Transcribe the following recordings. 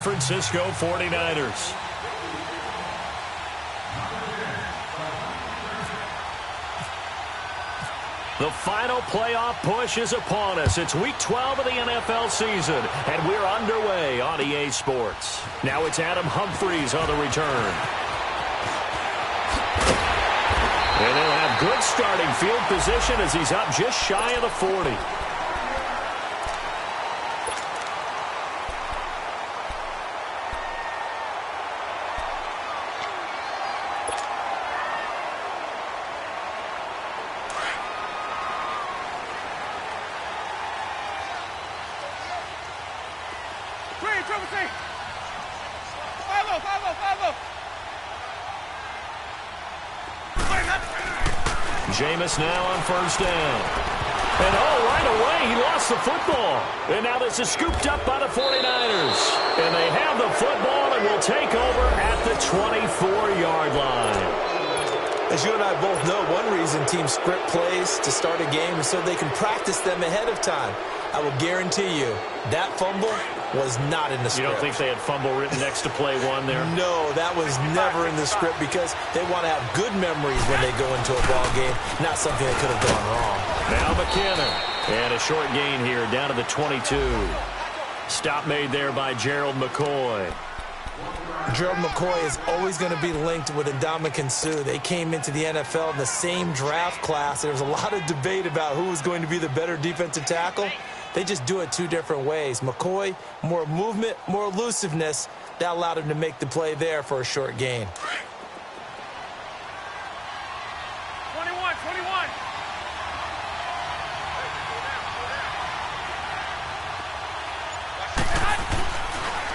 Francisco 49ers. The final playoff push is upon us. It's week 12 of the NFL season, and we're underway on EA Sports. Now it's Adam Humphries on the return. And they'll have good starting field position as he's up just shy of the 40. Jameis now on first down. And right away, he lost the football. And now this is scooped up by the 49ers. And they have the football and will take over at the 24-yard line. As you and I both know, one reason teams script plays to start a game is so they can practice them ahead of time. I will guarantee you that fumble was not in the script. You don't think they had fumble written next to play one there? No, that was never in the script because they want to have good memories when they go into a ball game, not something that could have gone wrong. Now McKinnon. And a short gain here down to the 22. Stop made there by Gerald McCoy. Gerald McCoy is always going to be linked with Ndamukong Suh. They came into the NFL in the same draft class. There was a lot of debate about who was going to be the better defensive tackle. They just do it two different ways. McCoy, more movement, more elusiveness. That allowed him to make the play there for a short gain. 21.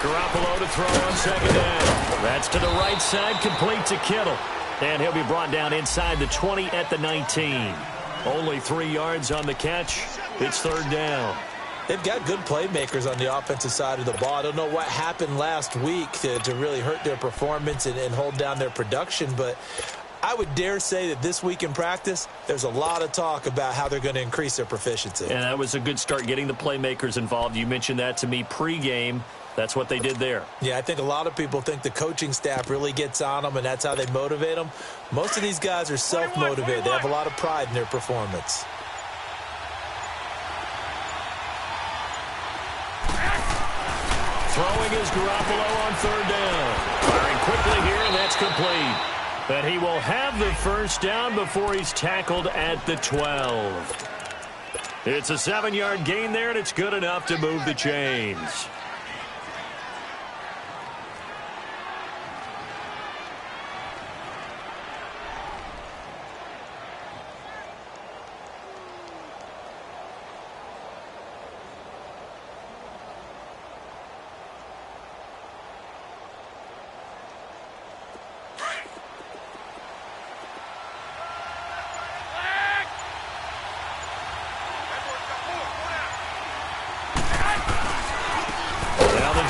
Garoppolo to throw on second down. That's to the right side, complete to Kittle. And he'll be brought down inside the 20 at the 19. Only 3 yards on the catch. It's third down. They've got good playmakers on the offensive side of the ball. I don't know what happened last week to really hurt their performance and hold down their production, but I would dare say that this week in practice, there's a lot of talk about how they're going to increase their proficiency. And that was a good start getting the playmakers involved. You mentioned that to me pregame. That's what they did there. Yeah, I think a lot of people think the coaching staff really gets on them, and that's how they motivate them. Most of these guys are self-motivated. They have a lot of pride in their performance. Throwing is Garoppolo on third down. Firing quickly here, and that's complete. But he will have the first down before he's tackled at the 12. It's a 7-yard gain there, and it's good enough to move the chains.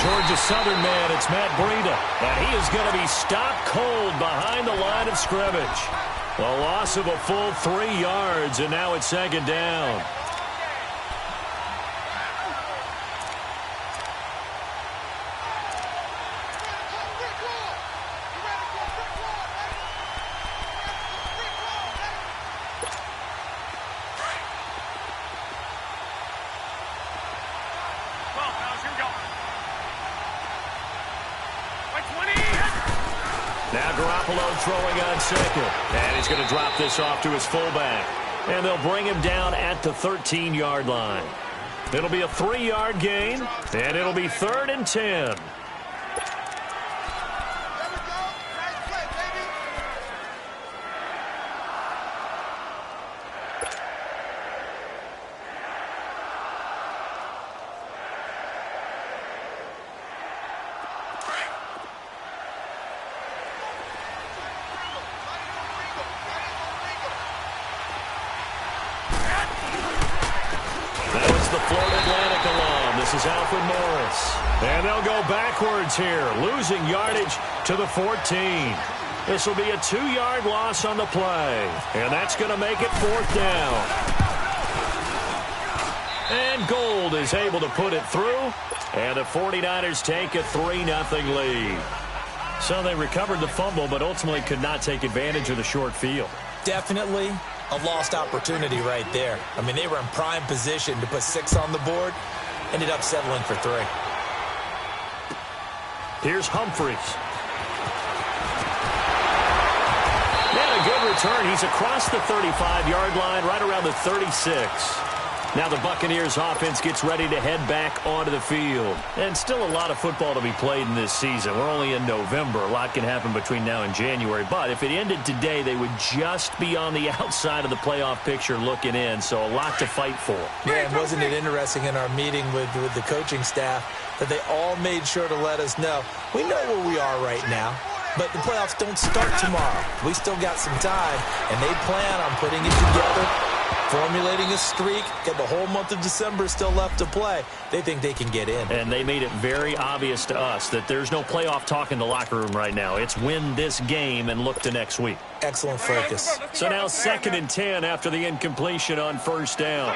Georgia Southern man, it's Matt Breida, and he is going to be stopped cold behind the line of scrimmage. A loss of a full 3 yards, and now it's second down. Now Garoppolo throwing on second. And he's going to drop this off to his fullback. And they'll bring him down at the 13-yard line. It'll be a 3-yard gain, and it'll be 3rd and 10. This is Alfred Morris. And they'll go backwards here, losing yardage to the 14. This will be a 2-yard loss on the play. And that's going to make it 4th down. And Gold is able to put it through. And the 49ers take a 3-0 lead. So they recovered the fumble, but ultimately could not take advantage of the short field. Definitely a lost opportunity right there. I mean, they were in prime position to put 6 on the board. Ended up settling for 3. Here's Humphries. And a good return. He's across the 35-yard line, right around the 36. Now the Buccaneers offense gets ready to head back onto the field. And still a lot of football to be played in this season. We're only in November. A lot can happen between now and January. But if it ended today, they would just be on the outside of the playoff picture looking in. So a lot to fight for. Yeah, and wasn't it interesting in our meeting with the coaching staff that they all made sure to let us know, we know where we are right now. But the playoffs don't start tomorrow. We still got some time, and they plan on putting it together, formulating a streak, get the whole month of December still left to play. They think they can get in. And they made it very obvious to us that there's no playoff talk in the locker room right now. It's win this game and look to next week. Excellent focus. So now 2nd and 10 after the incompletion on 1st down.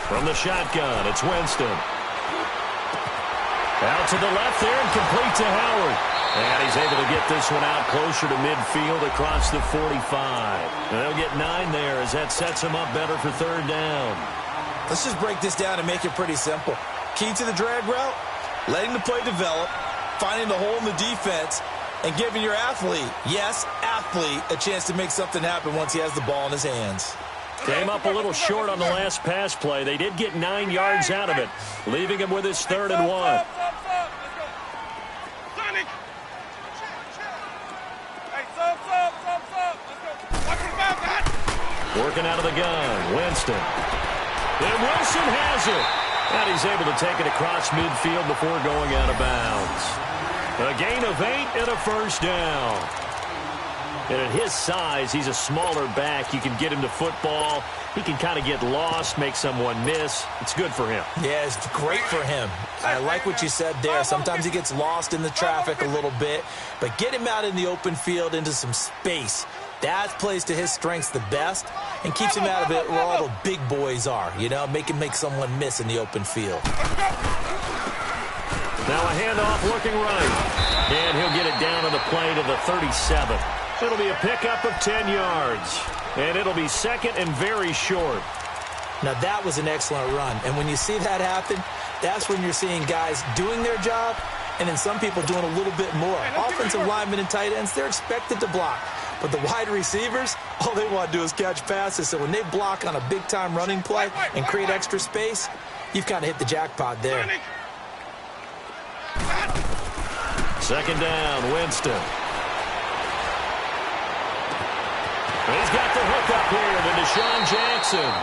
From the shotgun, it's Winston. Out to the left there and complete to Howard. And he's able to get this one out closer to midfield across the 45. And they'll get 9 there as that sets him up better for 3rd down. Let's just break this down and make it pretty simple. Key to the drag route, letting the play develop, finding the hole in the defense, and giving your athlete, yes, athlete, a chance to make something happen once he has the ball in his hands. Came up a little short on the last pass play. They did get 9 yards out of it, leaving him with his 3rd and 1. Working out of the gun, Winston. And Wilson has it. And he's able to take it across midfield before going out of bounds. A gain of 8 and a 1st down. And at his size, he's a smaller back. You can get him to football. He can kind of get lost, make someone miss. It's good for him. Yeah, it's great for him. I like what you said there. Sometimes he gets lost in the traffic a little bit. But get him out in the open field into some space. That plays to his strengths the best and keeps him out of it where all the big boys are. You know, make someone miss in the open field. Now a handoff looking right. And he'll get it down on the play to the 37. It'll be a pickup of 10 yards. And it'll be 2nd and very short. Now that was an excellent run. And when you see that happen, that's when you're seeing guys doing their job and then some people doing a little bit more. Offensive linemen and tight ends, they're expected to block. But the wide receivers, all they want to do is catch passes. So when they block on a big-time running play and create extra space, you've kind of hit the jackpot there. 2nd down, Winston. He's got the hook up here to Deshaun Jackson.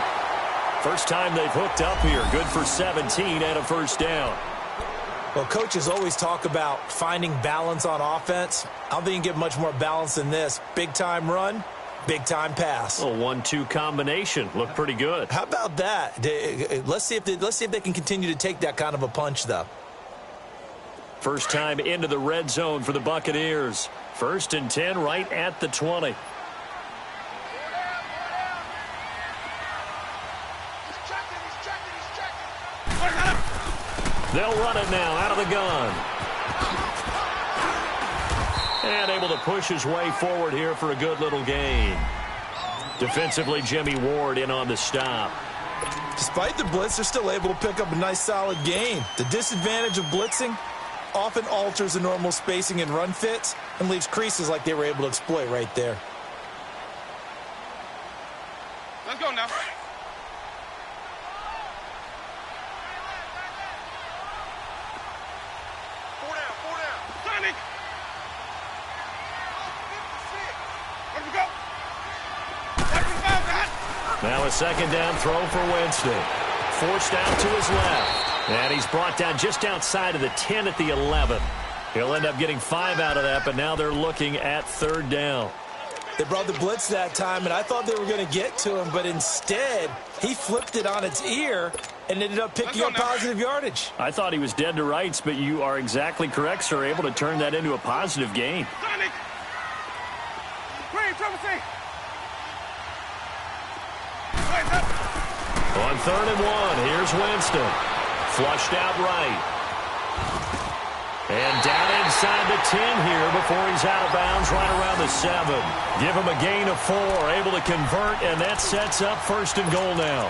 First time they've hooked up here. Good for 17 and a 1st down. Well, coaches always talk about finding balance on offense. I don't think you can get much more balance than this. Big-time run, big-time pass. A 1-2 combination. Looked pretty good. How about that? Let's see if they can continue to take that kind of a punch, though. First time into the red zone for the Buccaneers. 1st and 10 right at the 20. They'll run it now out of the gun. And able to push his way forward here for a good little gain. Defensively, Jimmy Ward in on the stop. Despite the blitz, they're still able to pick up a nice, solid gain. The disadvantage of blitzing often alters the normal spacing and run fits and leaves creases like they were able to exploit right there. Let's go now. Now a 2nd down throw for Winston. Forced out to his left. And he's brought down just outside of the 10 at the 11. He'll end up getting 5 out of that, but now they're looking at 3rd down. They brought the blitz that time, and I thought they were going to get to him, but instead he flipped it on its ear and ended up picking up positive yardage. I thought he was dead to rights, but you are exactly correct, sir. Able to turn that into a positive gain. On 3rd and 1. Here's Winston. Flushed out right. And down inside the 10 here before he's out of bounds right around the 7. Give him a gain of 4. Able to convert, and that sets up 1st and goal now.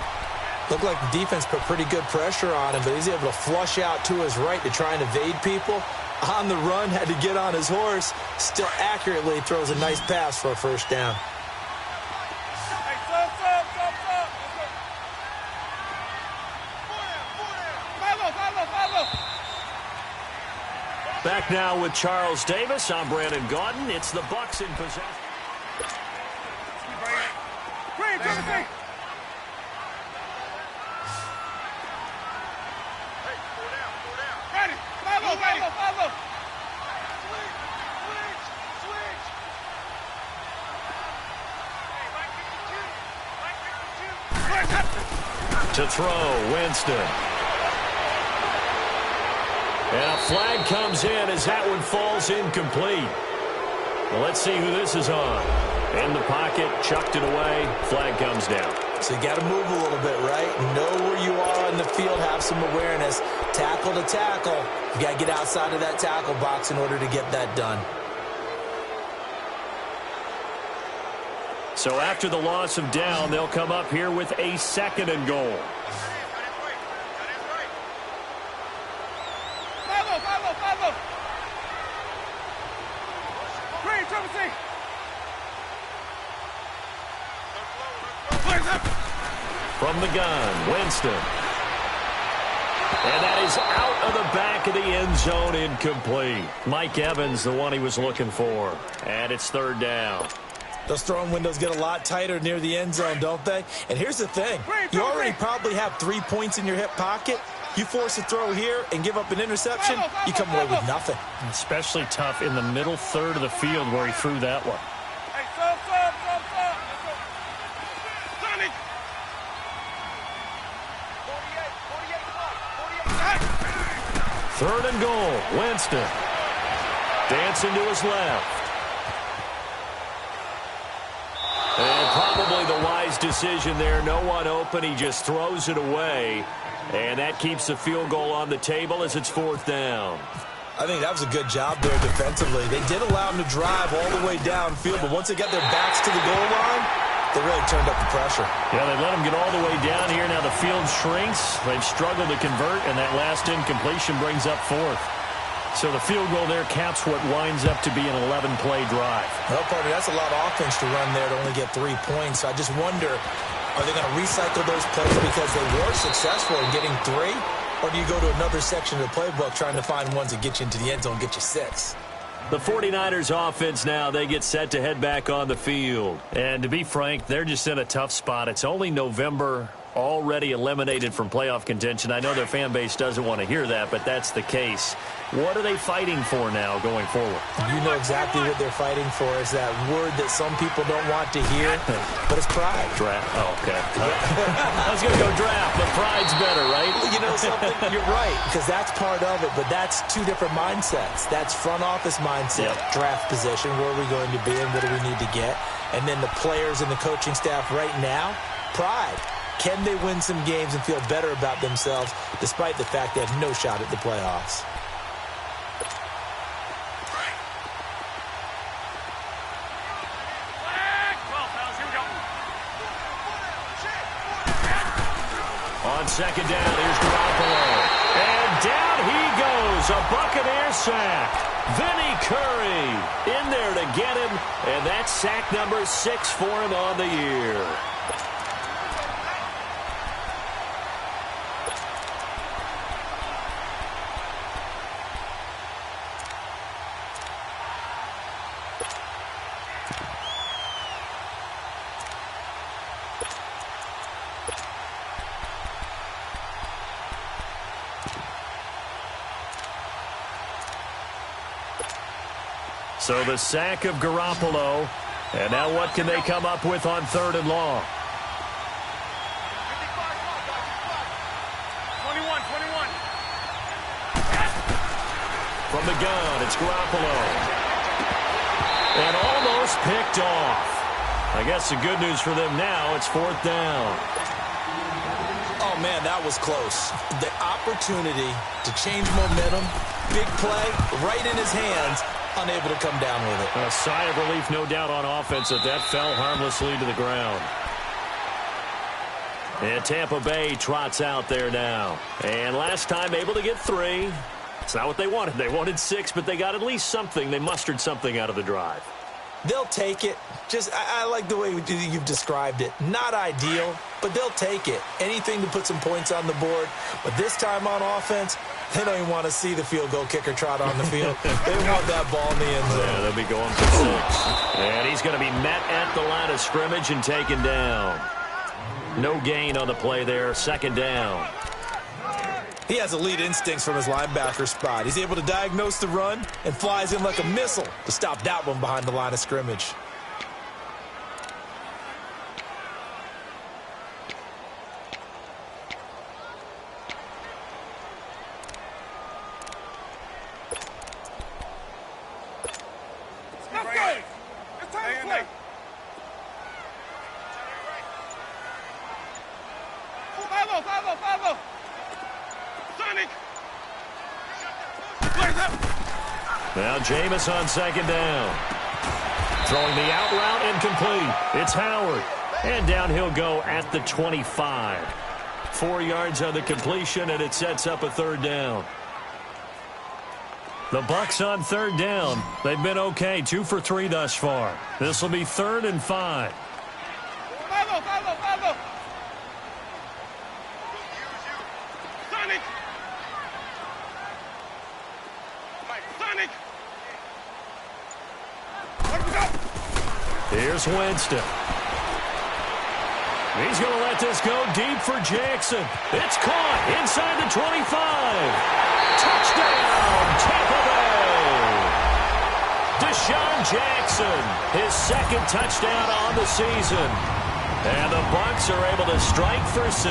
Looked like the defense put pretty good pressure on him, but he's able to flush out to his right to try and evade people. On the run, had to get on his horse. Still accurately throws a nice pass for a 1st down. Back now with Charles Davis. I'm Brandon Gaudin. It's the Bucs in possession. To throw, Winston. And a flag comes in as that one falls incomplete. Well, let's see who this is on. In the pocket, chucked it away, flag comes down. So you got to move a little bit, right? Know where you are in the field, have some awareness. Tackle to tackle. You got to get outside of that tackle box in order to get that done. So after the loss of down, they'll come up here with a 2nd and goal. From the gun, Winston. And that is out of the back of the end zone, incomplete. Mike Evans, the one he was looking for. And it's 3rd down. Those throwing windows get a lot tighter near the end zone, don't they? And here's the thing. You already probably have 3 points in your hip pocket. You force a throw here and give up an interception, you come away with nothing. Especially tough in the middle 3rd of the field where he threw that one. Third and goal, Winston. Dancing to his left. And probably the wise decision there. No one open. He just throws it away. And that keeps the field goal on the table as it's 4th down. I think that was a good job there defensively. They did allow him to drive all the way downfield, but once they got their backs to the goal line, they really turned up the pressure. Yeah, they let him get all the way down here. Now the field shrinks. They've struggled to convert, and that last incompletion brings up 4th. So the field goal there caps what winds up to be an 11-play drive. Well, partner, that's a lot of offense to run there to only get 3 points. I just wonder, are they going to recycle those plays because they were successful in getting 3? Or do you go to another section of the playbook trying to find ones that get you into the end zone, get you 6? The 49ers offense now, they get set to head back on the field. And to be frank, they're just in a tough spot. It's only November, already eliminated from playoff contention. I know their fan base doesn't want to hear that, but that's the case. What are they fighting for now going forward? You know exactly what they're fighting for. Is that word that some people don't want to hear, but it's pride. Draft. Oh, okay. I was going to go draft, but pride's better, right? You know something? You're right, because that's part of it, but that's 2 different mindsets. That's front office mindset, draft position, where are we going to be and what do we need to get? And then the players and the coaching staff right now, pride. Can they win some games and feel better about themselves despite the fact they have no shot at the playoffs? On 2nd down, here's Garoppolo. And down he goes, a Buccaneer sack. Vinny Curry in there to get him, and that's sack number 6 for him on the year. So the sack of Garoppolo. And now what can they come up with on 3rd and long? 21. From the gun, it's Garoppolo. And almost picked off. I guess the good news for them now, it's 4th down. man, that was close. The opportunity to change momentum, big play, right in his hands, unable to come down with it. A sigh of relief, no doubt, on offense that fell harmlessly to the ground. And Tampa Bay trots out there now. And last time able to get 3. It's not what they wanted. They wanted 6, but they got at least something. They mustered something out of the drive. They'll take it. I like the way you've described it. Not ideal, but they'll take it. Anything to put some points on the board. But this time on offense, they don't even want to see the field goal kicker trot on the field. They want that ball in the end zone. Yeah, they'll be going for 6. And he's going to be met at the line of scrimmage and taken down. No gain on the play there. 2nd down. He has elite instincts from his linebacker spot. He's able to diagnose the run and flies in like a missile to stop that one behind the line of scrimmage. Now Jameis on 2nd down. Throwing the out route incomplete. It's Howard. And down he'll go at the 25. 4 yards on the completion, and it sets up a 3rd down. The Bucs on 3rd down. They've been okay, 2 for 3 thus far. This will be 3rd and 5. Here's Winston. He's going to let this go deep for Jackson. It's caught inside the 25. Touchdown, Tampa Bay. Deshaun Jackson, his 2nd touchdown on the season. And the Bucs are able to strike for 6.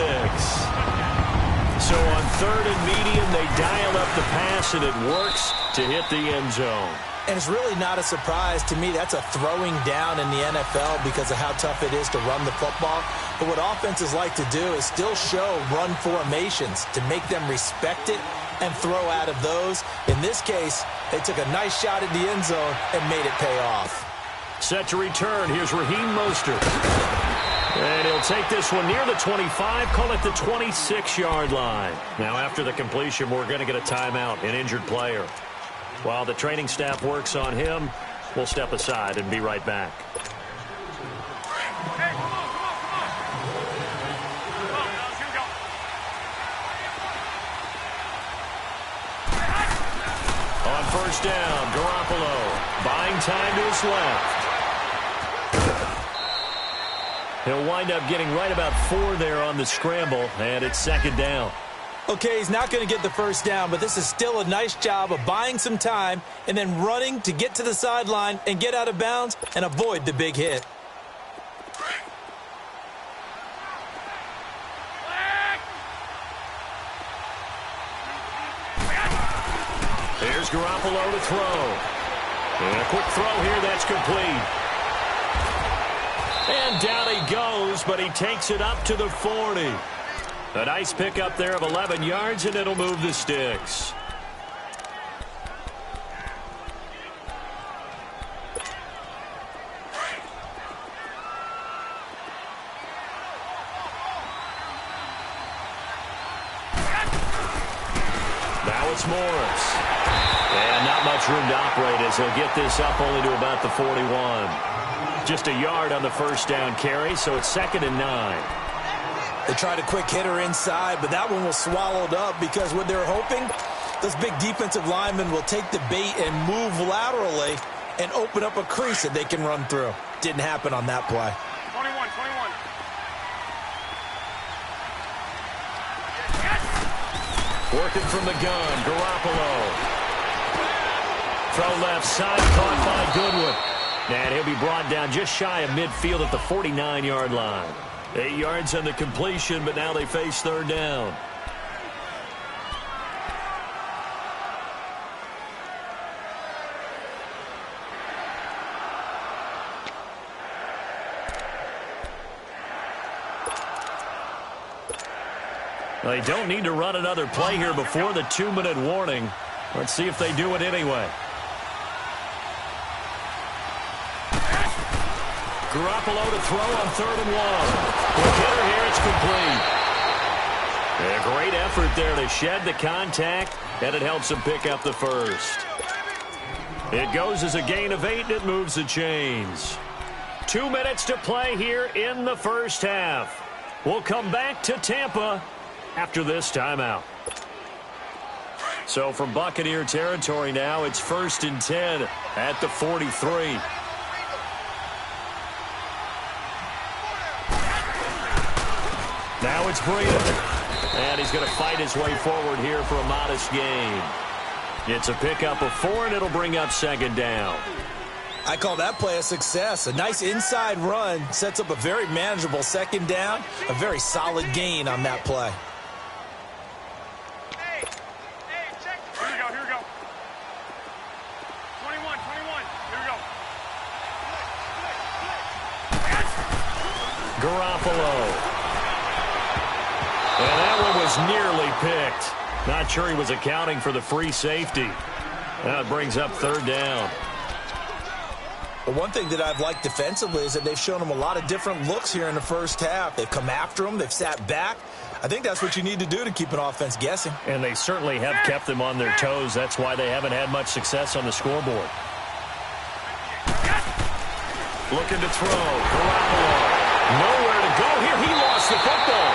So on 3rd and medium, they dial up the pass, and it works to hit the end zone. And it's really not a surprise to me. That's a throwing down in the NFL because of how tough it is to run the football. But what offenses like to do is still show run formations to make them respect it and throw out of those. In this case, they took a nice shot at the end zone and made it pay off. Set to return. Here's Raheem Mostert. And he'll take this one near the 25, call it the 26-yard line. Now, after the completion, we're going to get a timeout, an injured player. While the training staff works on him, we'll step aside and be right back. Hey, come on. Here we go. On 1st down, Garoppolo buying time to his left. He'll wind up getting right about 4 there on the scramble, and it's 2nd down. Okay, he's not going to get the 1st down, but this is still a nice job of buying some time and then running to get to the sideline and get out of bounds and avoid the big hit. Here's Garoppolo to throw. And a quick throw here, that's complete. And down he goes, but he takes it up to the 40. A nice pickup there of 11 yards, and it'll move the sticks. Now it's Morris. And not much room to operate as he'll get this up only to about the 41. Just a yard on the 1st down carry, so it's 2nd and 9. They tried a quick hitter inside, but that one was swallowed up because what they're hoping, those big defensive linemen will take the bait and move laterally and open up a crease that they can run through. Didn't happen on that play. 21. Working from the gun, Garoppolo. Throw left side, caught by Goodwin. And he'll be brought down just shy of midfield at the 49-yard line. 8 yards on the completion, but now they face 3rd down. They don't need to run another play here before the 2-minute warning. Let's see if they do it anyway. Garoppolo to throw on 3rd and 1. Quick hitter here, it's complete. A great effort there to shed the contact, and it helps him pick up the first. It goes as a gain of 8, and it moves the chains. 2 minutes to play here in the first half. We'll come back to Tampa after this timeout. So from Buccaneer territory now, it's 1st and 10 at the 43. Now it's Breida. And he's going to fight his way forward here for a modest gain. It's a pickup of 4, and it'll bring up 2nd down. I call that play a success. A nice inside run sets up a very manageable 2nd down. A very solid gain on that play. Hey, check. Here we go. 21. Here we go. Garoppolo. And that one was nearly picked. Not sure he was accounting for the free safety. Now it brings up 3rd down. But one thing that I've liked defensively is that they've shown him a lot of different looks here in the first half. They've come after him. They've sat back. I think that's what you need to do to keep an offense guessing. And they certainly have kept them on their toes. That's why they haven't had much success on the scoreboard. Looking to throw. Garoppolo. Nowhere to go here. He lost the football.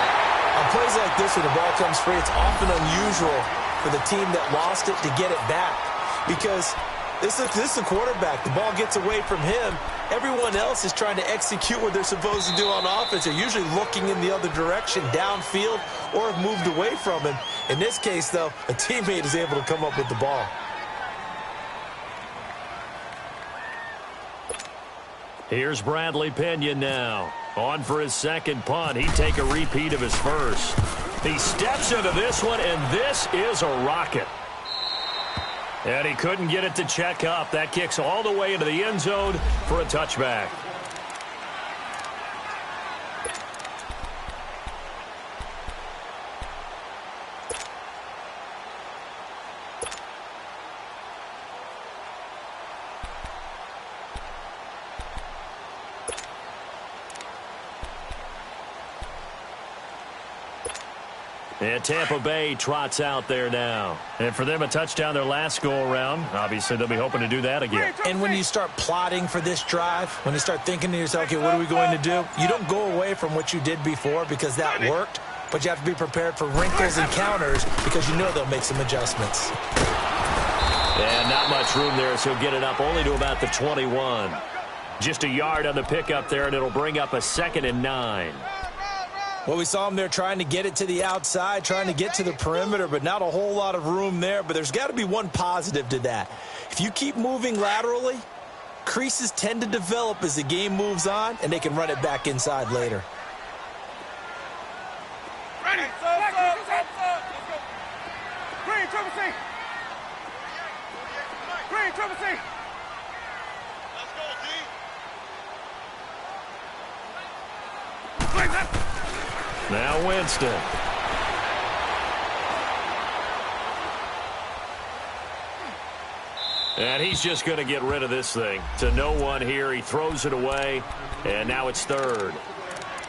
On plays like this, when the ball comes free, it's often unusual for the team that lost it to get it back. Because this is the quarterback. The ball gets away from him. Everyone else is trying to execute what they're supposed to do on offense. They're usually looking in the other direction, downfield, or have moved away from him. In this case, though, a teammate is able to come up with the ball. Here's Bradley Pinion now. On for his 2nd punt. He'd take a repeat of his first. He steps into this one, and this is a rocket. And he couldn't get it to check up. That kicks all the way into the end zone for a touchback. And Tampa Bay trots out there now. And for them, a touchdown their last go-around. Obviously, they'll be hoping to do that again. And when you start plotting for this drive, when you start thinking to yourself, okay, what are we going to do? You don't go away from what you did before because that worked, but you have to be prepared for wrinkles and counters because you know they'll make some adjustments. And not much room there, so he'll get it up only to about the 21. Just a yard on the pickup there, and it'll bring up a 2nd and 9. Well, we saw him there trying to get it to the outside, trying to get to the perimeter, but not a whole lot of room there. But there's got to be one positive to that. If you keep moving laterally, creases tend to develop as the game moves on, and they can run it back inside later. Ready. Let's go. Green, triple C. Green, triple C. Let's go, D. Green, left. Now Winston. And he's just going to get rid of this thing. To no one here. He throws it away, and now it's 3rd.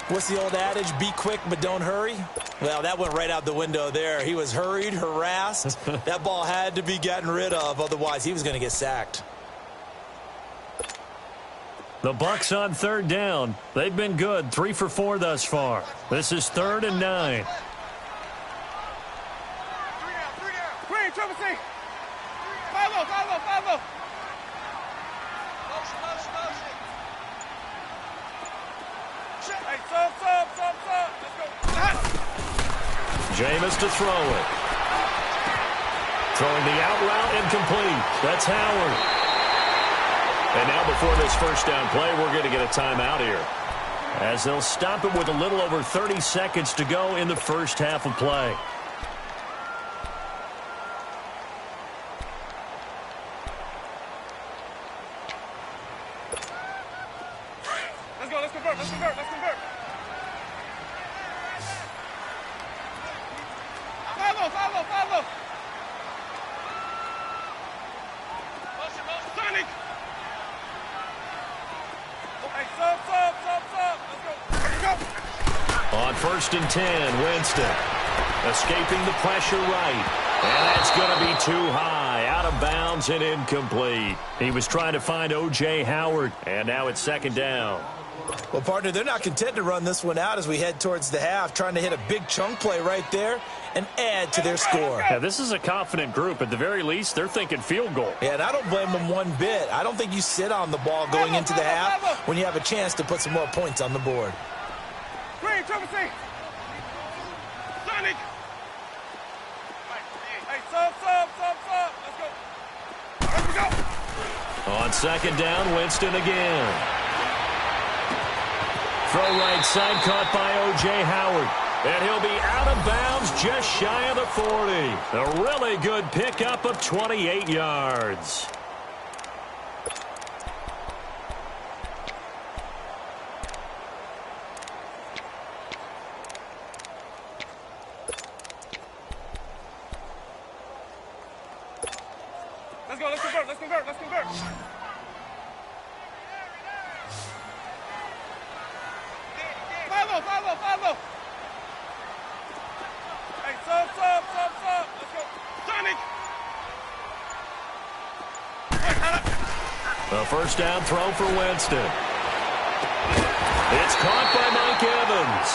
What's the old adage? Be quick, but don't hurry. Well, that went right out the window there. He was hurried, harassed. That ball had to be gotten rid of. Otherwise, he was going to get sacked. The Bucs on 3rd down. They've been good. 3 for 4 thus far. This is 3rd and 9. 3 down. Green, triple C. 5-0. Hey, sub. Let's go. Jameis to throw it. Throwing the out route incomplete. That's Howard. And now before this first down play, we're going to get a timeout here, as they'll stop it with a little over 30 seconds to go in the first half of play. Let's go. Let's convert. First and 10, Winston. Escaping the pressure right. And that's going to be too high. Out of bounds and incomplete. He was trying to find O.J. Howard. And now it's second down. Well, partner, they're not content to run this one out as we head towards the half, trying to hit a big chunk play right there and add to their score. Yeah, this is a confident group. At the very least, they're thinking field goal. Yeah, and I don't blame them one bit. I don't think you sit on the ball going into the half when you have a chance to put some more points on the board. Green, triple C. Sonic. Hey, sub. Let's go. Let's go. On second down, Winston again. Throw right side, caught by O.J. Howard. And he'll be out of bounds just shy of the 40. A really good pickup of 28 yards. Let's convert. Follow. Hey, sub. Let's go. Sonic. A first down throw for Winston. It's caught by Mike Evans.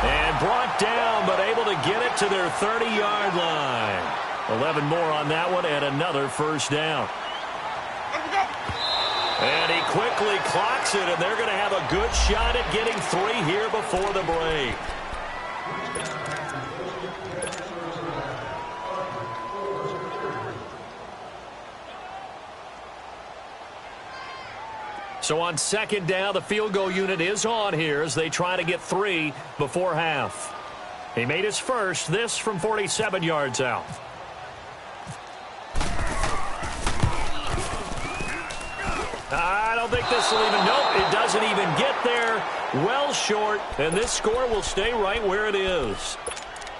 And brought down, but able to get it to their 30-yard line. 11 more on that one, and another first down. And he quickly clocks it, and they're going to have a good shot at getting 3 here before the break. So on second down, the field goal unit is on here as they try to get 3 before half. He made his first, this from 47 yards out. I don't think this will even, nope, it doesn't even get there. Well short, and this score will stay right where it is.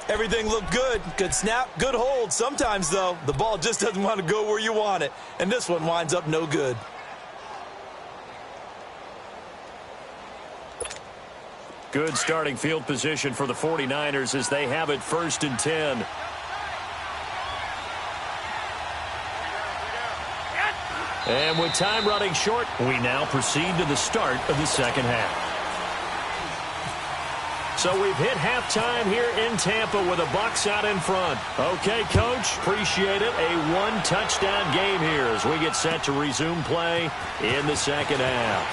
Everything looked good. Good snap, good hold. Sometimes, though, the ball just doesn't want to go where you want it. And this one winds up no good. Good starting field position for the 49ers as they have it first and 10. And with time running short, we now proceed to the start of the second half. So we've hit halftime here in Tampa with the Bucs out in front. Okay, Coach, appreciate it. A one-touchdown game here as we get set to resume play in the second half.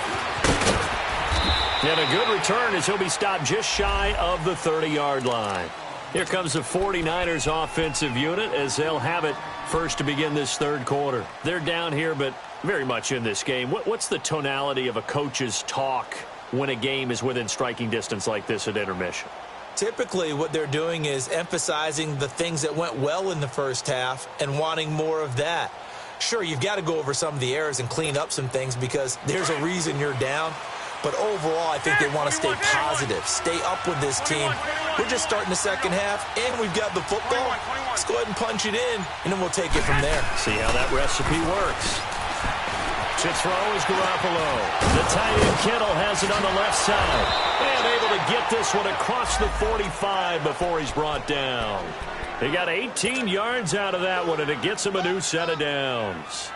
And a good return as he'll be stopped just shy of the 30-yard line. Here comes the 49ers offensive unit as they'll have it first to begin this third quarter. They're down here, but very much in this game. What's the tonality of a coach's talk when a game is within striking distance like this at intermission? Typically, what they're doing is emphasizing the things that went well in the first half and wanting more of that. Sure, you've got to go over some of the errors and clean up some things because there's a reason you're down. But overall, I think they want to stay positive, stay up with this team. We're just starting the second half, and we've got the football. Let's go ahead and punch it in, and then we'll take it from there. See how that recipe works. To throw is Garoppolo. The tight end Kittle has it on the left side. And able to get this one across the 45 before he's brought down. He got 18 yards out of that one, and it gets him a new set of downs.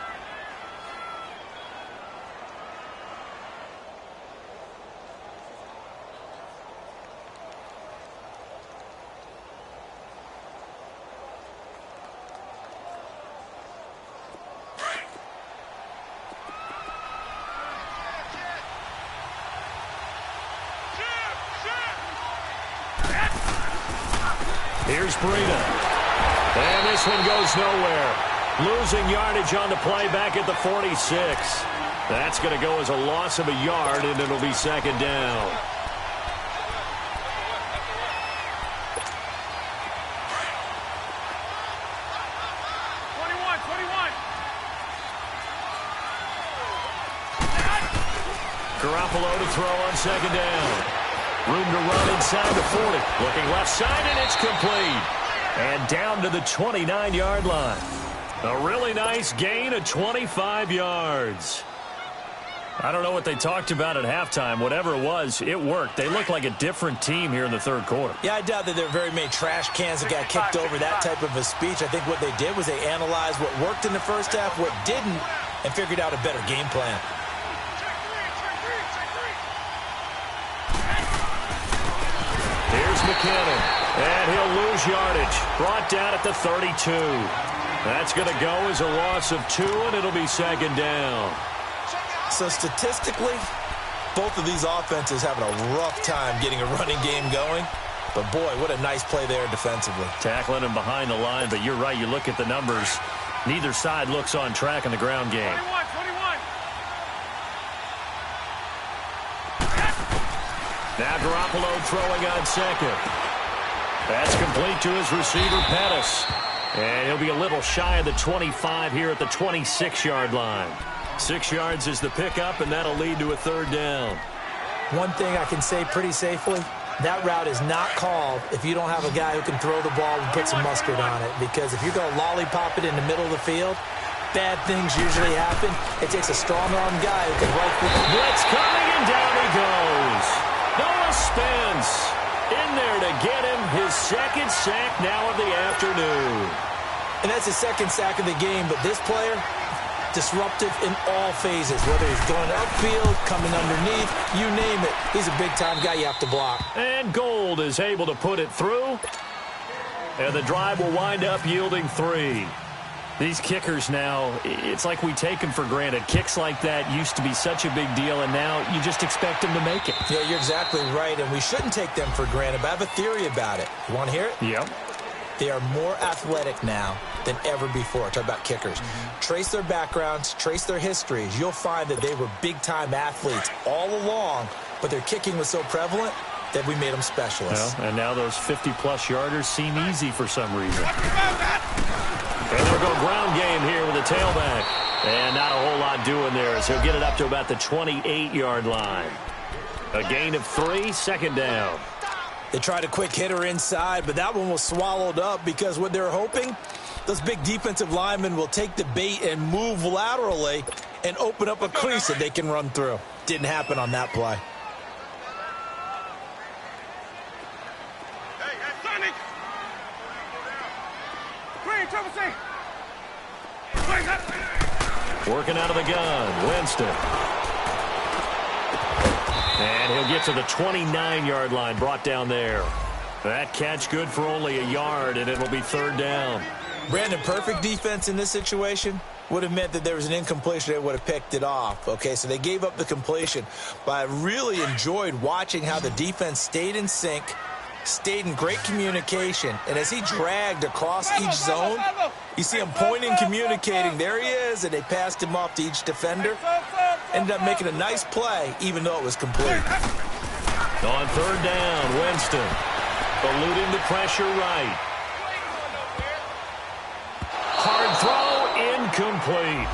Here's Breida. And this one goes nowhere. Losing yardage on the play back at the 46. That's going to go as a loss of a yard, and it'll be second down. Garoppolo to throw on second down. Room to run inside the 40. Looking left side, and it's complete. And down to the 29-yard line. A really nice gain of 25 yards. I don't know what they talked about at halftime. Whatever it was, it worked. They looked like a different team here in the third quarter. Yeah, I doubt that there are very many trash cans that got kicked over that type of a speech. I think what they did was they analyzed what worked in the first half, what didn't, and figured out a better game plan. Here's McKinnon, and he'll lose yardage. Brought down at the 32. That's going to go as a loss of 2, and it'll be second down. So statistically, both of these offenses having a rough time getting a running game going. But boy, what a nice play there defensively. Tackling him behind the line, but you're right. You look at the numbers. Neither side looks on track in the ground game. 21. Now Garoppolo throwing on second. That's complete to his receiver, Pettis. And he'll be a little shy of the 25 here at the 26-yard line. 6 yards is the pickup, and that'll lead to a third down. One thing I can say pretty safely, that route is not called if you don't have a guy who can throw the ball and put some mustard on it. Because if you're going to lollipop it in the middle of the field, bad things usually happen. It takes a strong-arm guy who can rifle the blitz coming, and down he goes. Noah Spence in there to get him his second sack now of the afternoon. And that's his second sack of the game, but this player, disruptive in all phases, whether he's going upfield, coming underneath, you name it. He's a big-time guy you have to block. And Gold is able to put it through, and the drive will wind up yielding 3. These kickers now, it's like we take them for granted. Kicks like that used to be such a big deal, and now you just expect them to make it. Yeah, you're exactly right, and we shouldn't take them for granted, but I have a theory about it. You want to hear it? Yep. They are more athletic now than ever before. Talk about kickers. Trace their backgrounds, trace their histories. You'll find that they were big-time athletes all along, but their kicking was so prevalent that we made them specialists. Well, and now those 50-plus yarders seem easy for some reason. And they'll go ground game here with the tailback. And not a whole lot doing there, as he'll get it up to about the 28-yard line. A gain of 3, second down. They tried a quick hitter inside, but that one was swallowed up because what they're hoping, those big defensive linemen will take the bait and move laterally and open up a crease that they can run through. Didn't happen on that play. Hey, Sonny! Green, Trevor, say! Working out of the gun, Winston. And he'll get to the 29-yard line, brought down there. That catch good for only a yard, and it'll be third down. Brandon, perfect defense in this situation would have meant that there was an incompletion. They would have picked it off. Okay, so they gave up the completion. But I really enjoyed watching how the defense stayed in sync, stayed in great communication. And as he dragged across each zone, you see him pointing, communicating. There he is, and they passed him off to each defender. Ended up making a nice play, even though it was complete. On third down, Winston eluding the pressure right. Hard throw, incomplete.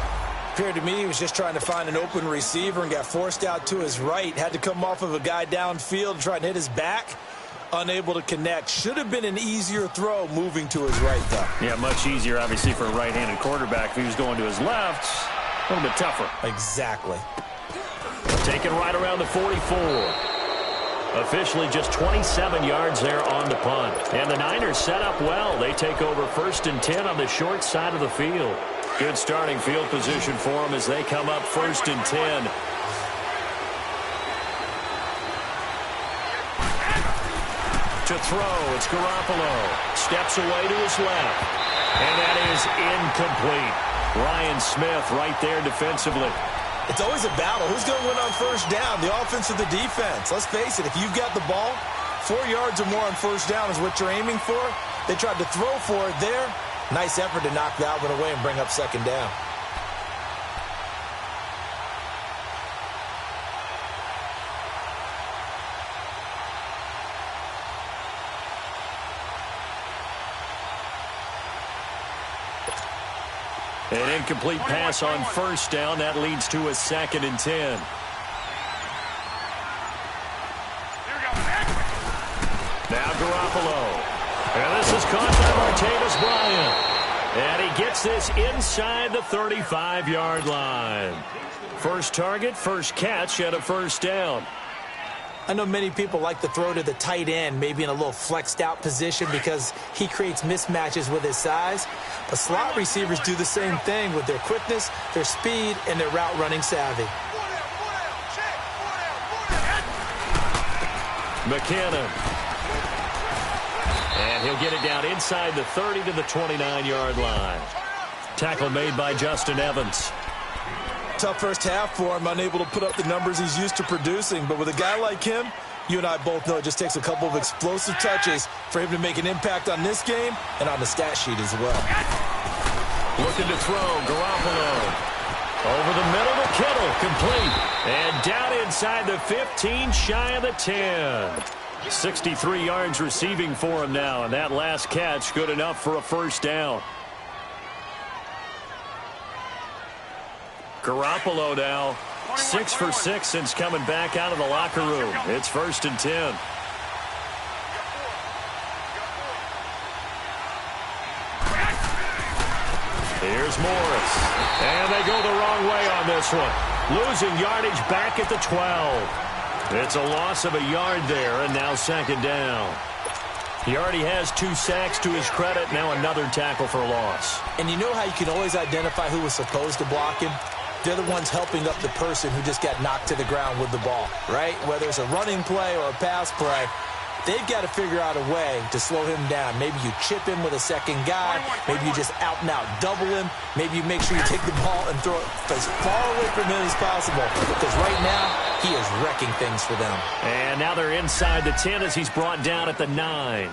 Appeared to me he was just trying to find an open receiver and got forced out to his right. Had to come off of a guy downfield and try and hit his back. Unable to connect. Should have been an easier throw moving to his right, though. Yeah, much easier, obviously, for a right-handed quarterback. If he was going to his left, a little bit tougher. Exactly. Taken right around the 44. Officially just 27 yards there on the punt. And the Niners set up well. They take over 1st and 10 on the short side of the field. Good starting field position for them as they come up 1st and 10. To throw, it's Garoppolo. Steps away to his left. And that is incomplete. Ryan Smith right there defensively. It's always a battle. Who's going to win on first down, the offense or the defense? Let's face it, if you've got the ball, 4 yards or more on first down is what you're aiming for. They tried to throw for it there. Nice effort to knock that one away and bring up second down. An incomplete pass on first down. That leads to a 2nd and 10. Now Garoppolo. And this is caught by Martavis Bryant. And he gets this inside the 35-yard line. First target, first catch, and a first down. I know many people like to throw to the tight end, maybe in a little flexed out position because he creates mismatches with his size. But slot receivers do the same thing with their quickness, their speed, and their route running savvy. McKinnon. And he'll get it down inside the 30 to the 29-yard line. Tackle made by Justin Evans. Tough first half for him, unable to put up the numbers he's used to producing. But with a guy like him, you and I both know it just takes a couple of explosive touches for him to make an impact on this game and on the stat sheet as well. Looking to throw, Garoppolo. Over the middle to Kittle, complete. And down inside the 15, shy of the 10. 63 yards receiving for him now, and that last catch good enough for a first down. Garoppolo now 6 for 6 since coming back out of the locker room. It's 1st and 10. Here's Morris. And they go the wrong way on this one. Losing yardage back at the 12. It's a loss of a yard there, and now 2nd down. He already has 2 sacks to his credit. Now another tackle for loss. And you know how you can always identify who was supposed to block him? They're the ones helping up the person who just got knocked to the ground with the ball, right? Whether it's a running play or a pass play, they've got to figure out a way to slow him down. Maybe you chip him with a second guy. Maybe you just out-and-out double him. Maybe you make sure you take the ball and throw it as far away from him as possible. Because right now, he is wrecking things for them. And now they're inside the 10 as he's brought down at the 9.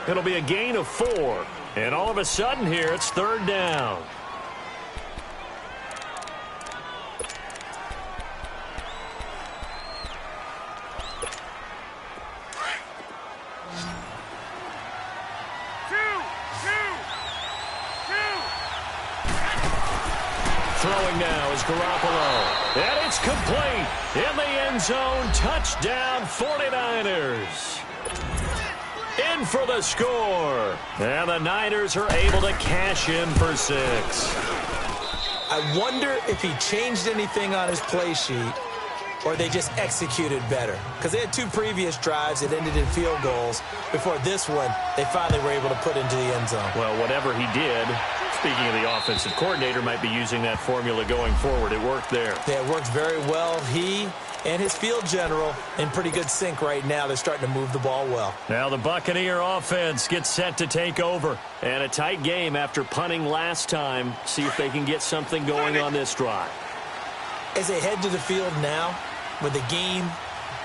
It'll be a gain of 4. And all of a sudden here, it's 3rd down. Throwing now is Garoppolo. And it's complete. In the end zone. Touchdown 49ers. In for the score. And the Niners are able to cash in for 6. I wonder if he changed anything on his play sheet or they just executed better. Because they had 2 previous drives that ended in field goals. Before this one, they finally were able to put into the end zone. Well, whatever he did, speaking of the offensive coordinator, might be using that formula going forward. It worked there. Yeah, it worked very well. He and his field general in pretty good sync right now. They're starting to move the ball well. Now the Buccaneer offense gets set to take over. And a tight game after punting last time. See if they can get something going on this drive. As they head to the field now, with the game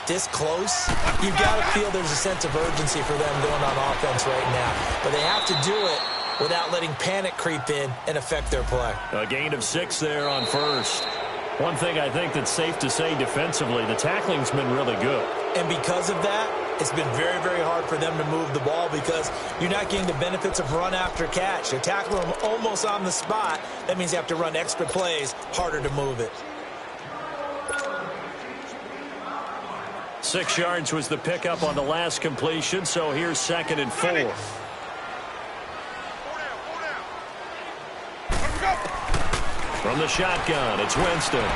this close, you've got to feel there's a sense of urgency for them going on offense right now. But they have to do it without letting panic creep in and affect their play. A gain of 6 there on first. One thing I think that's safe to say defensively, the tackling's been really good. And because of that, it's been very, very hard for them to move the ball because you're not getting the benefits of run after catch. You're tackling them almost on the spot. That means you have to run extra plays, harder to move it. 6 yards was the pickup on the last completion, so here's 2nd and 4. From the shotgun, it's Winston.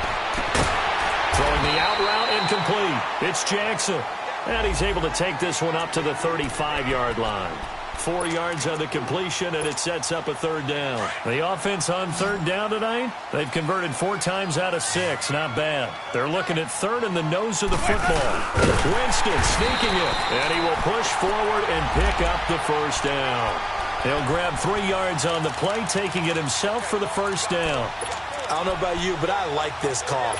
Throwing the out route, incomplete. It's Jackson. And he's able to take this one up to the 35-yard line. 4 yards on the completion, and it sets up a 3rd down. The offense on 3rd down tonight, they've converted 4 times out of 6. Not bad. They're looking at 3rd in the nose of the football. Winston sneaking it, and he will push forward and pick up the 1st down. He'll grab 3 yards on the play, taking it himself for the 1st down. I don't know about you, but I like this call.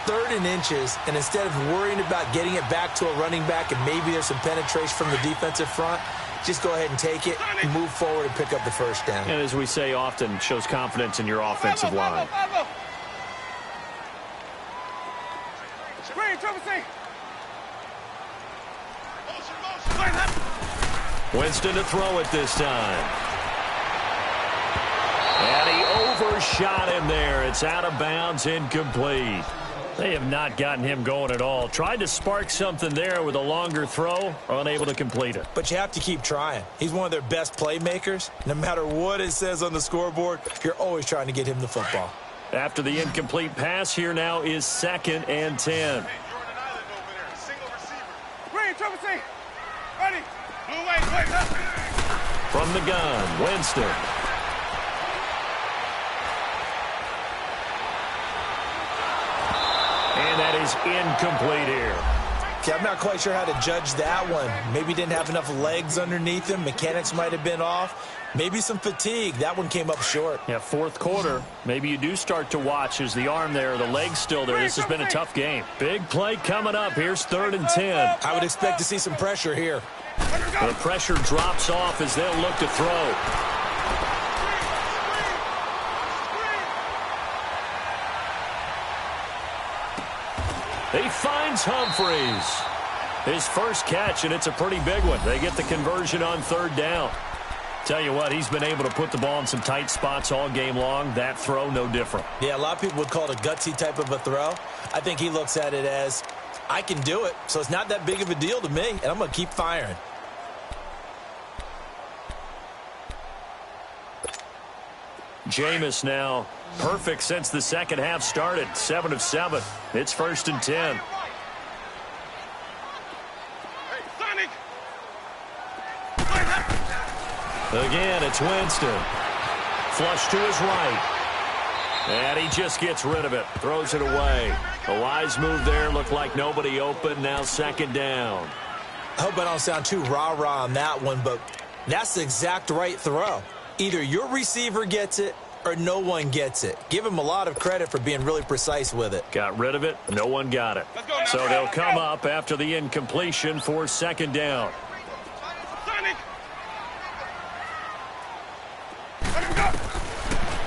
3rd and inches, and instead of worrying about getting it back to a running back and maybe there's some penetration from the defensive front, just go ahead and take it, move forward, and pick up the 1st down. And as we say often, shows confidence in your offensive line. Winston to throw it this time. And he overshot him there. It's out of bounds, incomplete. They have not gotten him going at all. Tried to spark something there with a longer throw, unable to complete it. But you have to keep trying. He's one of their best playmakers. No matter what it says on the scoreboard, you're always trying to get him the football. After the incomplete pass, here now is 2nd and 10. Hey, Redrum8992's over there. Single receiver. Green, triple C. Ready. Blue wait, up. From the gun, Winston. And that is incomplete here. Okay, I'm not quite sure how to judge that one. Maybe didn't have enough legs underneath him. Mechanics might have been off. Maybe some fatigue. That one came up short. Yeah, 4th quarter. Maybe you do start to watch as the arm there, the leg's still there. This has been a tough game. Big play coming up. Here's 3rd and 10. I would expect to see some pressure here. The pressure drops off as they'll look to throw. He finds Humphreys. His first catch, and it's a pretty big one. They get the conversion on 3rd down. Tell you what, he's been able to put the ball in some tight spots all game long. That throw, no different. Yeah, a lot of people would call it a gutsy type of a throw. I think he looks at it as, I can do it, so it's not that big of a deal to me, and I'm going to keep firing. Jameis now perfect since the second half started. 7 of 7. It's 1st and 10. Hey, Sonic. Again, it's Winston. Flush to his right. And he just gets rid of it. Throws it away. A wise move there. Looked like nobody open. Now 2nd down. I hope I don't sound too rah-rah on that one, but that's the exact right throw. Either your receiver gets it or no one gets it. Give him a lot of credit for being really precise with it. Got rid of it. No one got it. So they'll come up after the incompletion for 2nd down. Sonic.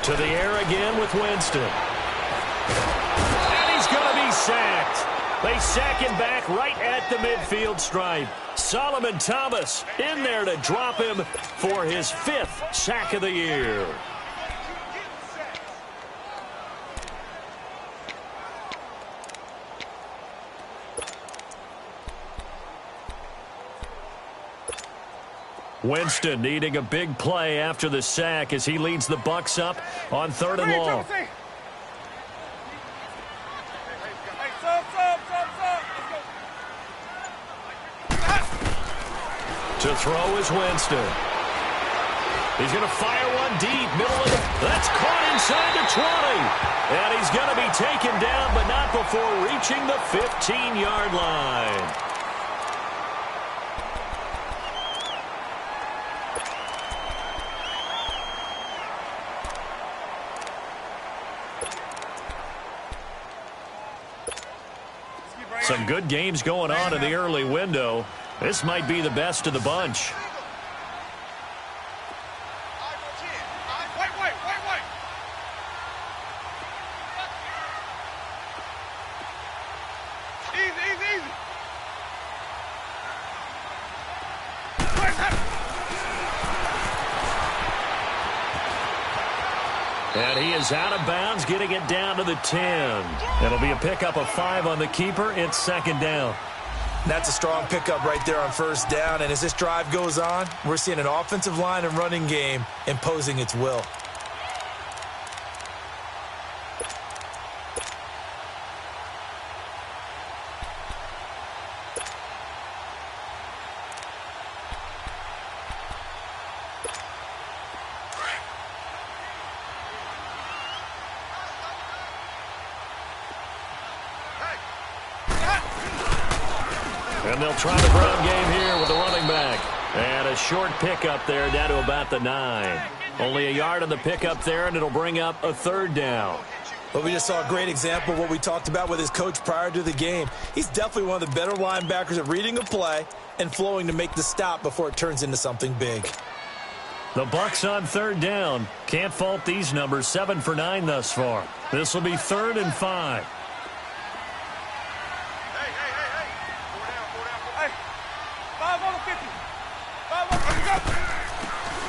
To the air again with Winston. And he's going to be sacked. They sack him back right at the midfield stripe. Solomon Thomas in there to drop him for his 5th sack of the year. Winston needing a big play after the sack as he leads the Bucs up on 3rd and long. To throw is Winston. He's going to fire one deep, middle of the... That's caught inside the 20. And he's going to be taken down, but not before reaching the 15-yard line. Some good games going on in the early window. This might be the best of the bunch. And he is out of bounds, getting it down to the 10. It'll be a pickup of 5 on the keeper. It's 2nd down. That's a strong pickup right there on 1st down. And as this drive goes on, we're seeing an offensive line and running game imposing its will. And they'll try the ground game here with the running back. And a short pickup there down to about the 9. Only a yard on the pickup there, and it'll bring up a 3rd down. But we just saw a great example of what we talked about with his coach prior to the game. He's definitely one of the better linebackers at reading a play and flowing to make the stop before it turns into something big. The Bucs on 3rd down. Can't fault these numbers. 7 for 9 thus far. This will be 3rd and 5.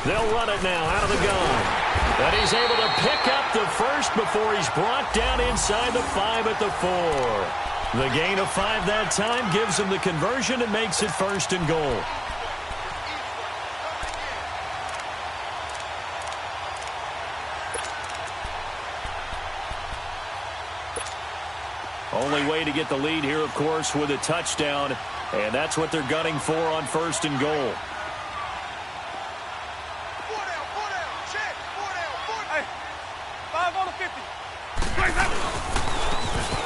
They'll run it now out of the gun. And he's able to pick up the first just before he's brought down inside the 5 at the 4. The gain of 5 that time gives him the conversion and makes it 1st and goal. Only way to get the lead here, of course, with a touchdown, and that's what they're gunning for on 1st and goal.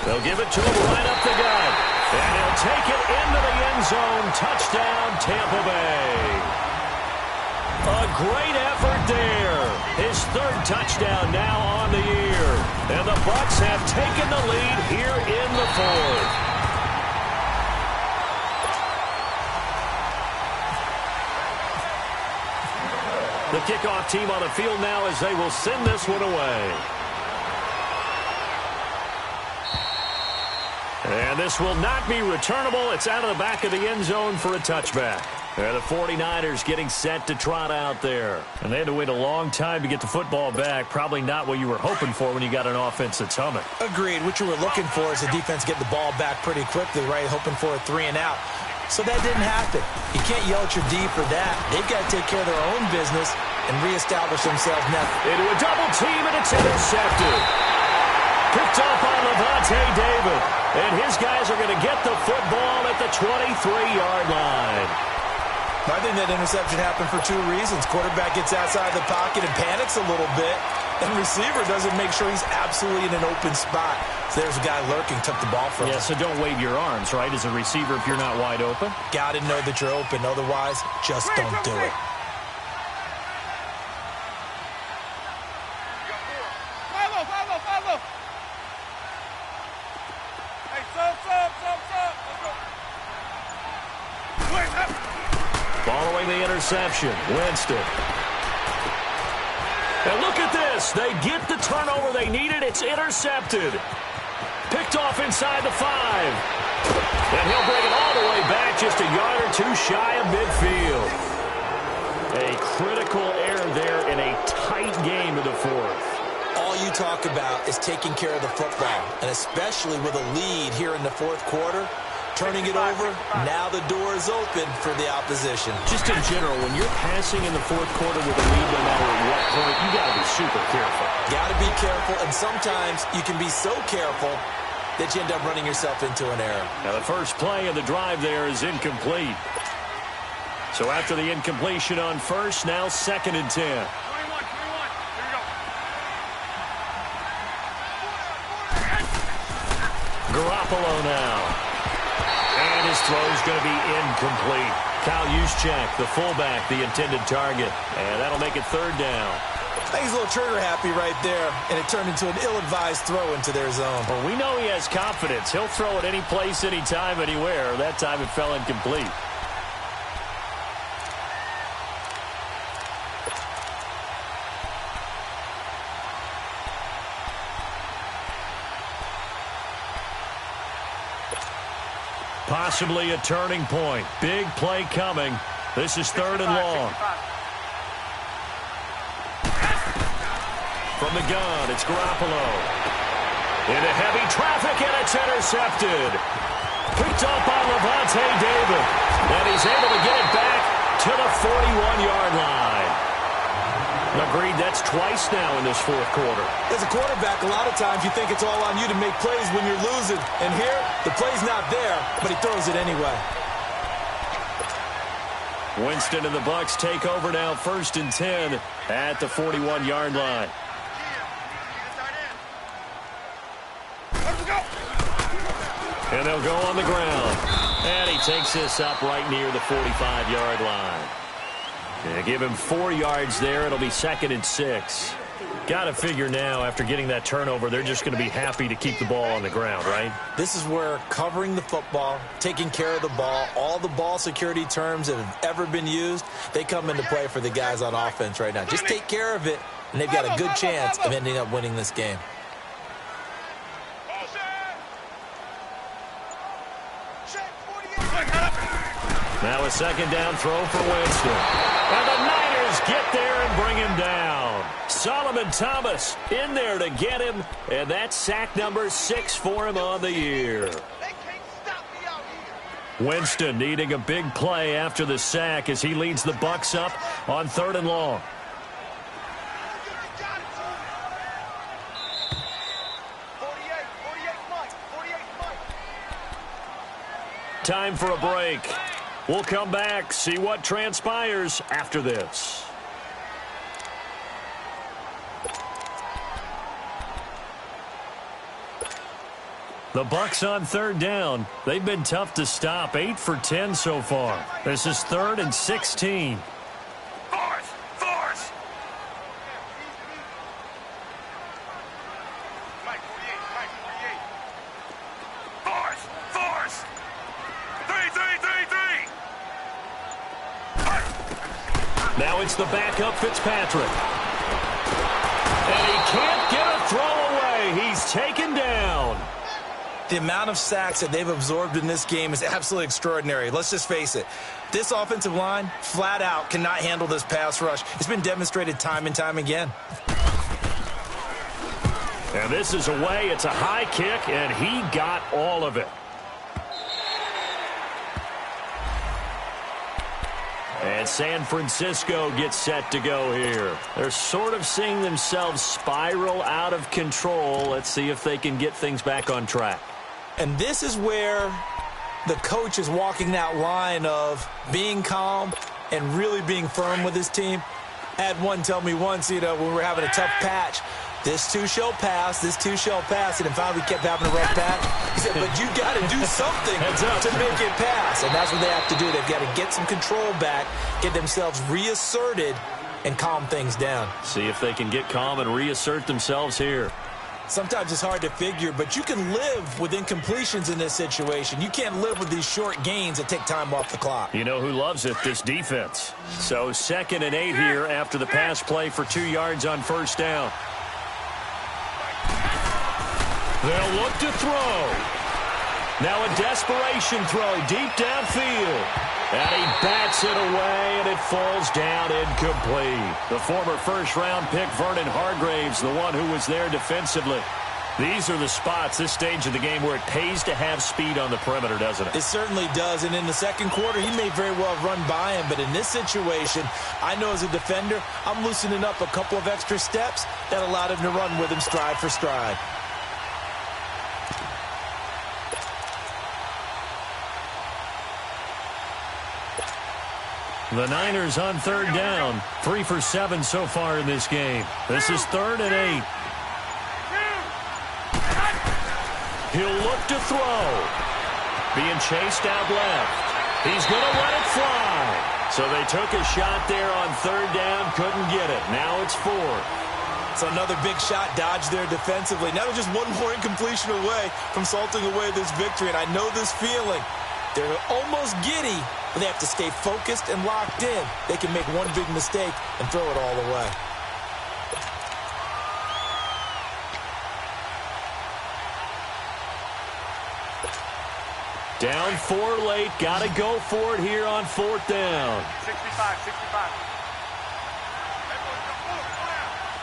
They'll give it to him right up the gut. And he'll take it into the end zone. Touchdown, Tampa Bay. A great effort there. His 3rd touchdown now on the year. And the Bucs have taken the lead here in the 4th. The kickoff team on the field now as they will send this one away. And this will not be returnable. It's out of the back of the end zone for a touchback. The 49ers getting set to trot out there. And they had to wait a long time to get the football back. Probably not what you were hoping for when you got an offense that's humming. Agreed. What you were looking for is the defense get the ball back pretty quickly, right? Hoping for a 3 and out. So that didn't happen. You can't yell at your D for that. They've got to take care of their own business and reestablish themselves now. Into a double team, and it's intercepted. Picked off by Levante David. And his guys are going to get the football at the 23-yard line. I think that interception happened for 2 reasons. Quarterback gets outside the pocket and panics a little bit. And receiver doesn't make sure he's absolutely in an open spot. So there's a guy lurking, took the ball from him. Yeah, so don't wave your arms, right, as a receiver if you're not wide open. Got to know that you're open. Otherwise, just don't do it. Following the interception, Winston. And look at this. They get the turnover they needed. It's intercepted. Picked off inside the 5. And he'll bring it all the way back just a yard or 2 shy of midfield. A critical error there in a tight game in the 4th. All you talk about is taking care of the football, and especially with a lead here in the 4th quarter. Turning it over, now the door is open for the opposition. Just in general, when you're passing in the 4th quarter with a lead, no matter at what point, you got to be super careful. Got to be careful, and sometimes you can be so careful that you end up running yourself into an error. Now the first play of the drive there is incomplete. So after the incompletion on 1st, now 2nd and 10. 21. Here we go. Garoppolo now. And his throw's going to be incomplete. Kyle Juszczyk, the fullback, the intended target. And that'll make it 3rd down. I think he's a little trigger happy right there, and it turned into an ill-advised throw into their zone. Well, we know he has confidence. He'll throw it any place, anytime, anywhere. That time it fell incomplete. Possibly a turning point. Big play coming. This is 3rd and long. From the gun, it's Garoppolo. Into heavy traffic, and it's intercepted. Picked up by Levante David. And he's able to get it back to the 41-yard line. Agreed, that's twice now in this 4th quarter. As a quarterback, a lot of times you think it's all on you to make plays when you're losing. And here, the play's not there, but he throws it anyway. Winston and the Bucs take over now, 1st and 10 at the 41-yard line. And they'll go on the ground. And he takes this up right near the 45-yard line. Yeah, give him 4 yards there. It'll be 2nd and 6. Got to figure now, after getting that turnover, they're just going to be happy to keep the ball on the ground, right? This is where covering the football, taking care of the ball, all the ball security terms that have ever been used, they come into play for the guys on offense right now. Just take care of it, and they've got a good chance of ending up winning this game. Now a 2nd down throw for Winston. And the Niners get there and bring him down. Solomon Thomas in there to get him, and that's sack number 6 for him on the year. Winston needing a big play after the sack as he leads the Bucs up on 3rd and long. Time for a break. We'll come back, see what transpires after this. The Bucs on 3rd down. They've been tough to stop. 8 for 10 so far. This is 3rd and 16. Force! Mike, 48. Force! 3. Now it's the backup Fitzpatrick. And he can't get a throw away. He's taken down. The amount of sacks that they've absorbed in this game is absolutely extraordinary. Let's just face it. This offensive line, flat out, cannot handle this pass rush. It's been demonstrated time and time again. And this is away. It's a high kick, and he got all of it. And San Francisco gets set to go here. They're sort of seeing themselves spiral out of control. Let's see if they can get things back on track. And this is where the coach is walking that line of being calm and really being firm with his team. I had one tell me once, when we were having a tough patch, this too shall pass, this too shall pass. And finally we kept having a rough patch. He said, but you got to do something to make it pass. And that's what they have to do. They've got to get some control back, get themselves reasserted, and calm things down. See if they can get calm and reassert themselves here. Sometimes it's hard to figure, but you can live with incompletions in this situation. You can't live with these short gains that take time off the clock. You know who loves it? This defense. So 2nd and 8 here after the pass play for 2 yards on 1st down. They'll look to throw. Now a desperation throw deep downfield. And he bats it away, and it falls down incomplete. The former first-round pick, Vernon Hargraves, the one who was there defensively. These are the spots, this stage of the game, where it pays to have speed on the perimeter, doesn't it? It certainly does, and in the second quarter, he may very well run by him. But in this situation, I know as a defender, I'm loosening up a couple of extra steps that allowed him to run with him stride for stride. The Niners on 3rd down. 3 for 7 so far in this game. This is 3rd and 8. He'll look to throw. Being chased out left. He's going to let it fly. So they took a shot there on 3rd down. Couldn't get it. Now it's 4th. So another big shot dodged there defensively. Now they're just one more incompletion away from salting away this victory. And I know this feeling. They're almost giddy, but they have to stay focused and locked in. They can make one big mistake and throw it all away. Down 4 late. Got to go for it here on 4th down. 65.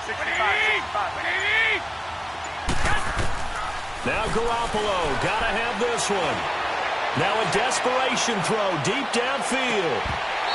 65. Now Garoppolo. Got to have this one. Now a desperation throw deep downfield.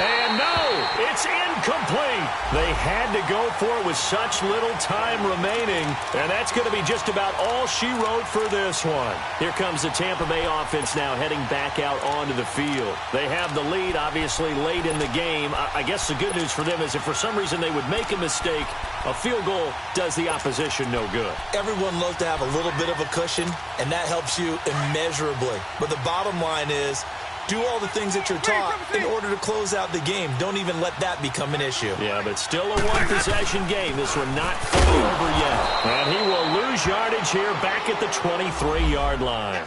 And no, it's incomplete. They had to go for it with such little time remaining. And that's going to be just about all she wrote for this one. Here comes the Tampa Bay offense now heading back out onto the field. They have the lead, obviously, late in the game. I guess the good news for them is if for some reason they would make a mistake, a field goal does the opposition no good. Everyone loves to have a little bit of a cushion, and that helps you immeasurably. But the bottom line is, do all the things that you're taught in order to close out the game. Don't even let that become an issue. Yeah, but still a one-possession game. This one not fully over yet. And he will lose yardage here back at the 23-yard line.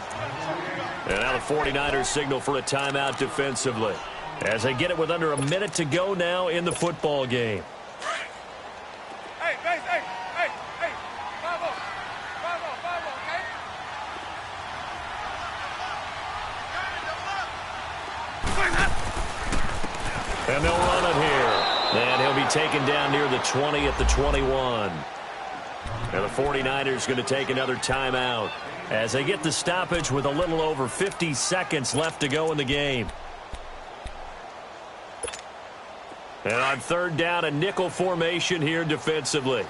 And now the 49ers signal for a timeout defensively as they get it with under a minute to go now in the football game. Hey, base, hey, 5-0, okay? And they'll run it here. And he'll be taken down near the 20 at the 21. And the 49ers going to take another timeout as they get the stoppage with a little over 50 seconds left to go in the game. And on third down, a nickel formation here defensively.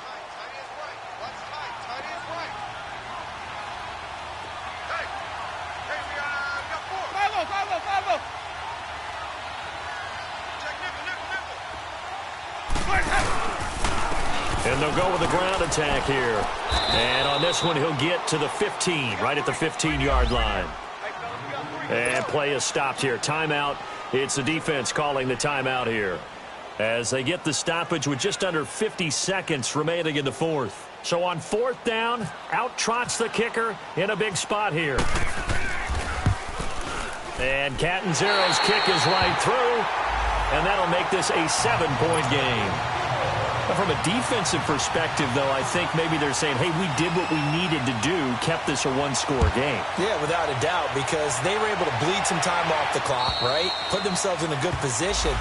And they'll go with the ground attack here. And on this one, he'll get to the 15, right at the 15-yard line. And play is stopped here. Timeout. It's the defense calling the timeout here, as they get the stoppage with just under 50 seconds remaining in the fourth. So on fourth down, out trots the kicker in a big spot here. And Catanzaro's kick is right through, and that'll make this a 7-point game. From a defensive perspective, though, I think maybe they're saying, hey, we did what we needed to do, kept this a one-score game. Yeah, without a doubt, because they were able to bleed some time off the clock, right? Put themselves in a good position,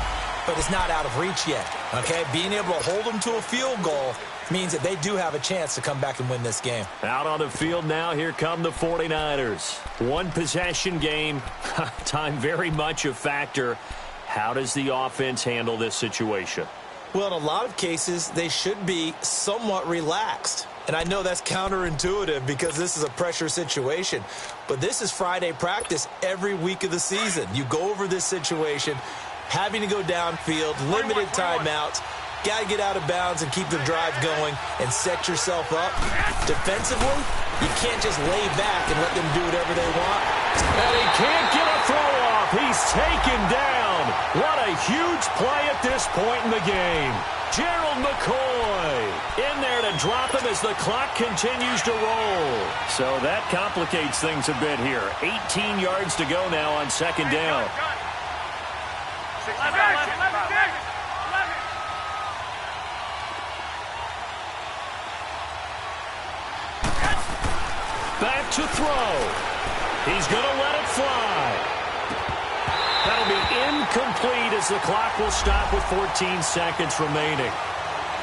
but it's not out of reach yet, okay? Being able to hold them to a field goal means that they do have a chance to come back and win this game. Out on the field now, here come the 49ers. One-possession game, time very much a factor. How does the offense handle this situation? Well, in a lot of cases, they should be somewhat relaxed. And I know that's counterintuitive because this is a pressure situation. But this is Friday practice every week of the season. You go over this situation, having to go downfield, limited timeouts, got to get out of bounds and keep the drive going and set yourself up. Defensively, you can't just lay back and let them do whatever they want. And he can't get a throw off. He's taken down. What a huge play at this point in the game. Gerald McCoy in there to drop him as the clock continues to roll. So that complicates things a bit here. 18 yards to go now on second down. Back to throw. He's going to let it fly. That'll be incomplete as the clock will stop with 14 seconds remaining.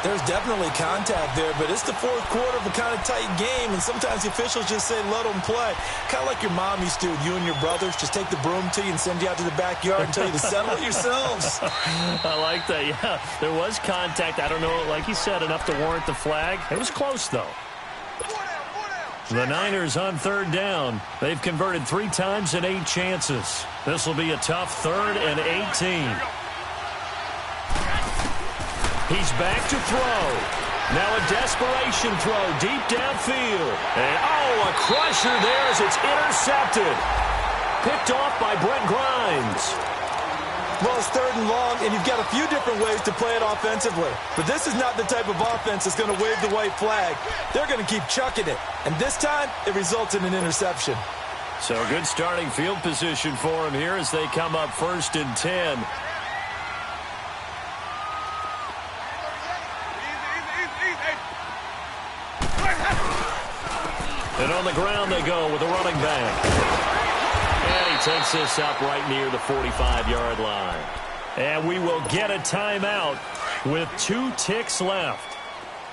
There's definitely contact there, but it's the fourth quarter of a kind of tight game, and sometimes the officials just say, let them play. Kind of like your mom used to, you and your brothers, just take the broom to you and send you out to the backyard and tell you to settle it yourselves. I like that, yeah. There was contact. I don't know, like you said, enough to warrant the flag. It was close, though. The Niners on third down. They've converted 3 times in 8 chances. This will be a tough 3rd and 18. He's back to throw. Now a desperation throw deep downfield. And, a crusher there as it's intercepted. Picked off by Brent Grimes. Well, it's 3rd and long, and you've got a few different ways to play it offensively. But this is not the type of offense that's going to wave the white flag. They're going to keep chucking it. And this time, it results in an interception. So good starting field position for him here as they come up 1st and 10. And on the ground they go with a running back. And he takes this up right near the 45-yard line. And we will get a timeout with 2 ticks left.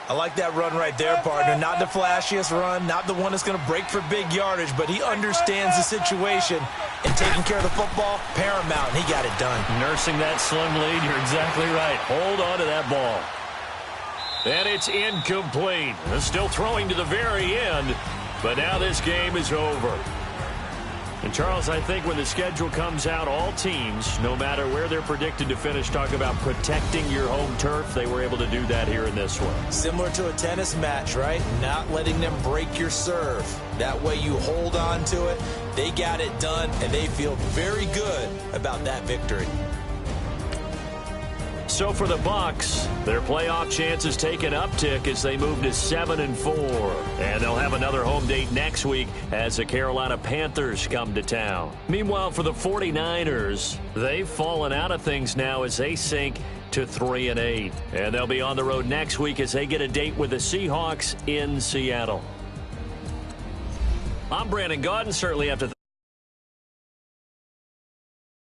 I like that run right there, partner. Not the flashiest run, not the one that's going to break for big yardage, but he understands the situation, and taking care of the football, paramount, and he got it done. Nursing that slim lead, you're exactly right. Hold on to that ball. And it's incomplete. They're still throwing to the very end, but now this game is over. And, Charles, I think when the schedule comes out, all teams, no matter where they're predicted to finish, talk about protecting your home turf. They were able to do that here in this one. Similar to a tennis match, right? Not letting them break your serve. That way you hold on to it. They got it done, and they feel very good about that victory. So for the Bucs, their playoff chances take an uptick as they move to 7-4. And they'll have another home date next week as the Carolina Panthers come to town. Meanwhile, for the 49ers, they've fallen out of things now as they sink to 3-8. And they'll be on the road next week as they get a date with the Seahawks in Seattle. I'm Brandon Gaudin. Certainly have to